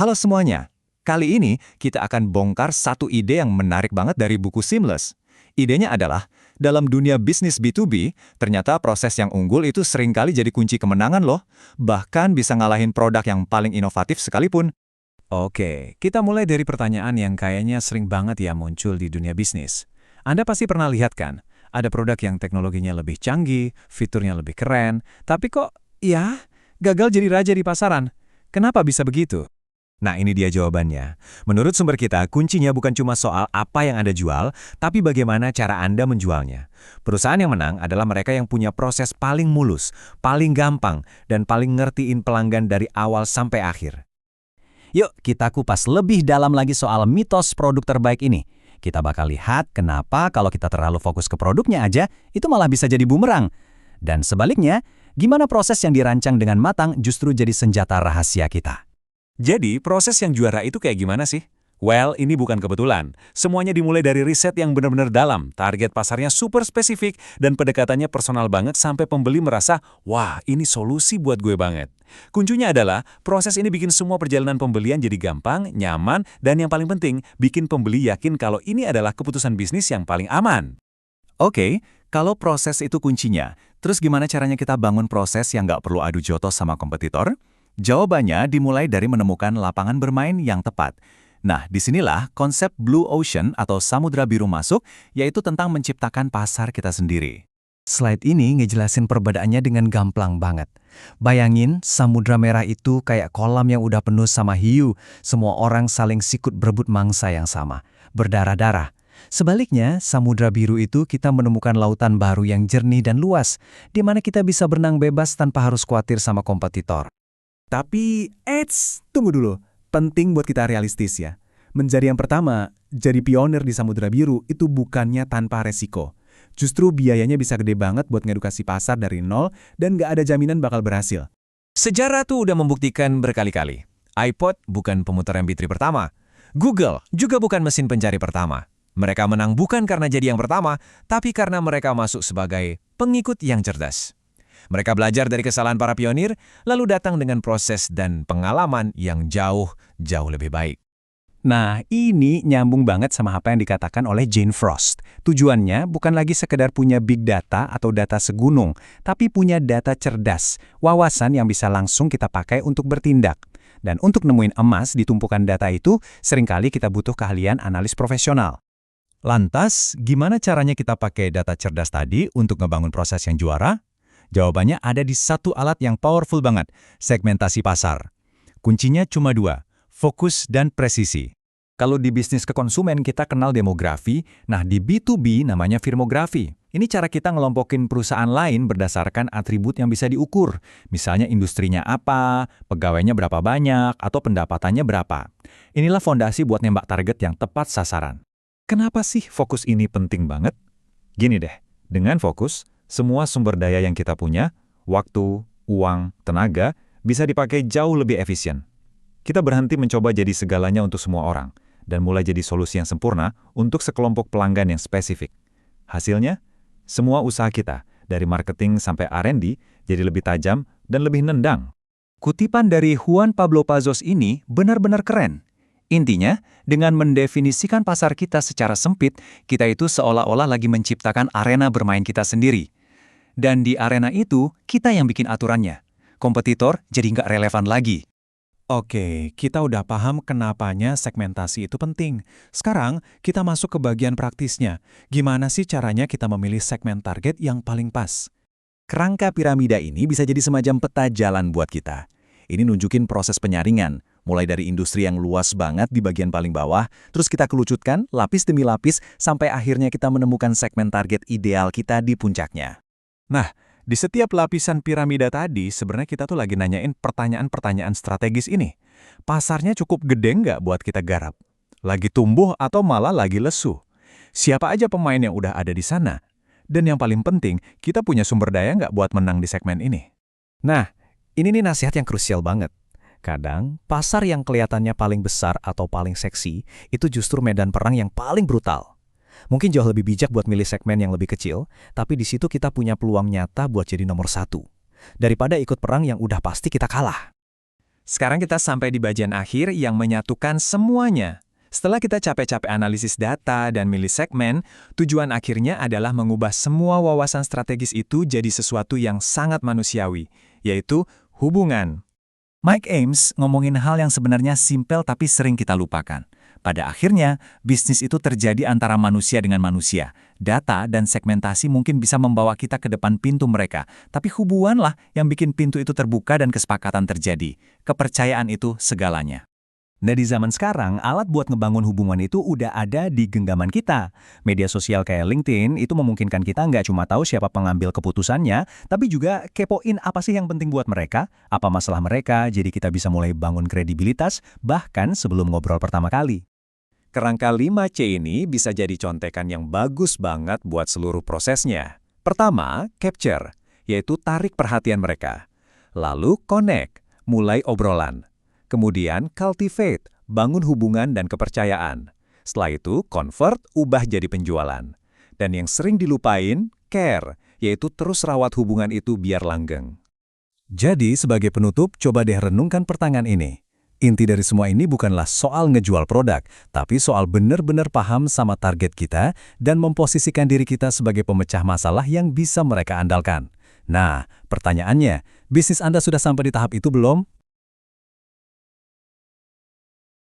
Halo semuanya. Kali ini kita akan bongkar satu ide yang menarik banget dari buku Seamless. Idenya adalah, dalam dunia bisnis B2B, ternyata proses yang unggul itu seringkali jadi kunci kemenangan loh. Bahkan bisa ngalahin produk yang paling inovatif sekalipun. Oke, kita mulai dari pertanyaan yang kayaknya sering banget ya muncul di dunia bisnis. Anda pasti pernah lihat kan, ada produk yang teknologinya lebih canggih, fiturnya lebih keren, tapi kok, ya, gagal jadi raja di pasaran. Kenapa bisa begitu? Nah, ini dia jawabannya. Menurut sumber kita, kuncinya bukan cuma soal apa yang Anda jual, tapi bagaimana cara Anda menjualnya. Perusahaan yang menang adalah mereka yang punya proses paling mulus, paling gampang, dan paling ngertiin pelanggan dari awal sampai akhir. Yuk, kita kupas lebih dalam lagi soal mitos produk terbaik ini. Kita bakal lihat kenapa kalau kita terlalu fokus ke produknya aja, itu malah bisa jadi bumerang. Dan sebaliknya, gimana proses yang dirancang dengan matang justru jadi senjata rahasia kita. Jadi, proses yang juara itu kayak gimana sih? Well, ini bukan kebetulan. Semuanya dimulai dari riset yang benar-benar dalam, target pasarnya super spesifik, dan pendekatannya personal banget sampai pembeli merasa, wah, ini solusi buat gue banget. Kuncinya adalah, proses ini bikin semua perjalanan pembelian jadi gampang, nyaman, dan yang paling penting, bikin pembeli yakin kalau ini adalah keputusan bisnis yang paling aman. Oke, kalau proses itu kuncinya, terus gimana caranya kita bangun proses yang nggak perlu adu jotos sama kompetitor? Jawabannya dimulai dari menemukan lapangan bermain yang tepat. Nah, disinilah konsep Blue Ocean atau Samudra Biru masuk, yaitu tentang menciptakan pasar kita sendiri. Slide ini ngejelasin perbedaannya dengan gamblang banget. Bayangin, Samudra Merah itu kayak kolam yang udah penuh sama hiu. Semua orang saling sikut berebut mangsa yang sama, berdarah-darah. Sebaliknya, Samudra Biru itu kita menemukan lautan baru yang jernih dan luas, di mana kita bisa berenang bebas tanpa harus khawatir sama kompetitor. Tapi, tunggu dulu. Penting buat kita realistis ya. Menjadi yang pertama, jadi pionir di Samudra Biru itu bukannya tanpa resiko. Justru biayanya bisa gede banget buat ngedukasi pasar dari nol dan nggak ada jaminan bakal berhasil. Sejarah tuh udah membuktikan berkali-kali. iPod bukan pemutar MP3 pertama. Google juga bukan mesin pencari pertama. Mereka menang bukan karena jadi yang pertama, tapi karena mereka masuk sebagai pengikut yang cerdas. Mereka belajar dari kesalahan para pionir, lalu datang dengan proses dan pengalaman yang jauh lebih baik. Nah, ini nyambung banget sama apa yang dikatakan oleh Jane Frost. Tujuannya bukan lagi sekedar punya big data atau data segunung, tapi punya data cerdas, wawasan yang bisa langsung kita pakai untuk bertindak. Dan untuk nemuin emas di tumpukan data itu, seringkali kita butuh keahlian analis profesional. Lantas, gimana caranya kita pakai data cerdas tadi untuk ngebangun proses yang juara? Jawabannya ada di satu alat yang powerful banget, segmentasi pasar. Kuncinya cuma dua, fokus dan presisi. Kalau di bisnis ke konsumen kita kenal demografi, nah di B2B namanya firmografi. Ini cara kita ngelompokin perusahaan lain berdasarkan atribut yang bisa diukur. Misalnya industrinya apa, pegawainya berapa banyak, atau pendapatannya berapa. Inilah fondasi buat nembak target yang tepat sasaran. Kenapa sih fokus ini penting banget? Gini deh, dengan fokus, semua sumber daya yang kita punya, waktu, uang, tenaga, bisa dipakai jauh lebih efisien. Kita berhenti mencoba jadi segalanya untuk semua orang, dan mulai jadi solusi yang sempurna untuk sekelompok pelanggan yang spesifik. Hasilnya, semua usaha kita, dari marketing sampai R&D, jadi lebih tajam dan lebih nendang. Kutipan dari Juan Pablo Pazos ini benar-benar keren. Intinya, dengan mendefinisikan pasar kita secara sempit, kita itu seolah-olah lagi menciptakan arena bermain kita sendiri. Dan di arena itu, kita yang bikin aturannya. Kompetitor jadi nggak relevan lagi. Oke, kita udah paham kenapanya segmentasi itu penting. Sekarang, kita masuk ke bagian praktisnya. Gimana sih caranya kita memilih segmen target yang paling pas? Kerangka piramida ini bisa jadi semacam peta jalan buat kita. Ini nunjukin proses penyaringan, mulai dari industri yang luas banget di bagian paling bawah, terus kita kerucutkan lapis demi lapis sampai akhirnya kita menemukan segmen target ideal kita di puncaknya. Nah, di setiap lapisan piramida tadi, sebenarnya kita tuh lagi nanyain pertanyaan-pertanyaan strategis ini. Pasarnya cukup gede nggak buat kita garap? Lagi tumbuh atau malah lagi lesu? Siapa aja pemain yang udah ada di sana? Dan yang paling penting, kita punya sumber daya nggak buat menang di segmen ini? Nah, ini nih nasihat yang krusial banget. Kadang, pasar yang kelihatannya paling besar atau paling seksi, itu justru medan perang yang paling brutal. Mungkin jauh lebih bijak buat milih segmen yang lebih kecil, tapi di situ kita punya peluang nyata buat jadi nomor satu. Daripada ikut perang yang udah pasti kita kalah. Sekarang kita sampai di bagian akhir yang menyatukan semuanya. Setelah kita capek-capek analisis data dan milih segmen, tujuan akhirnya adalah mengubah semua wawasan strategis itu jadi sesuatu yang sangat manusiawi, yaitu hubungan. Mike Ames ngomongin hal yang sebenarnya simpel tapi sering kita lupakan. Pada akhirnya, bisnis itu terjadi antara manusia dengan manusia. Data dan segmentasi mungkin bisa membawa kita ke depan pintu mereka, tapi hubunganlah yang bikin pintu itu terbuka dan kesepakatan terjadi. Kepercayaan itu segalanya. Nah, di zaman sekarang, alat buat ngebangun hubungan itu udah ada di genggaman kita. Media sosial kayak LinkedIn itu memungkinkan kita nggak cuma tahu siapa pengambil keputusannya, tapi juga kepoin apa sih yang penting buat mereka, apa masalah mereka, jadi kita bisa mulai bangun kredibilitas, bahkan sebelum ngobrol pertama kali. Kerangka 5C ini bisa jadi contekan yang bagus banget buat seluruh prosesnya. Pertama, capture, yaitu tarik perhatian mereka. Lalu connect, mulai obrolan. Kemudian cultivate, bangun hubungan dan kepercayaan. Setelah itu convert, ubah jadi penjualan. Dan yang sering dilupain, care, yaitu terus rawat hubungan itu biar langgeng. Jadi, sebagai penutup, coba deh renungkan pertanyaan ini. Inti dari semua ini bukanlah soal ngejual produk, tapi soal benar-benar paham sama target kita dan memposisikan diri kita sebagai pemecah masalah yang bisa mereka andalkan. Nah, pertanyaannya, bisnis Anda sudah sampai di tahap itu belum?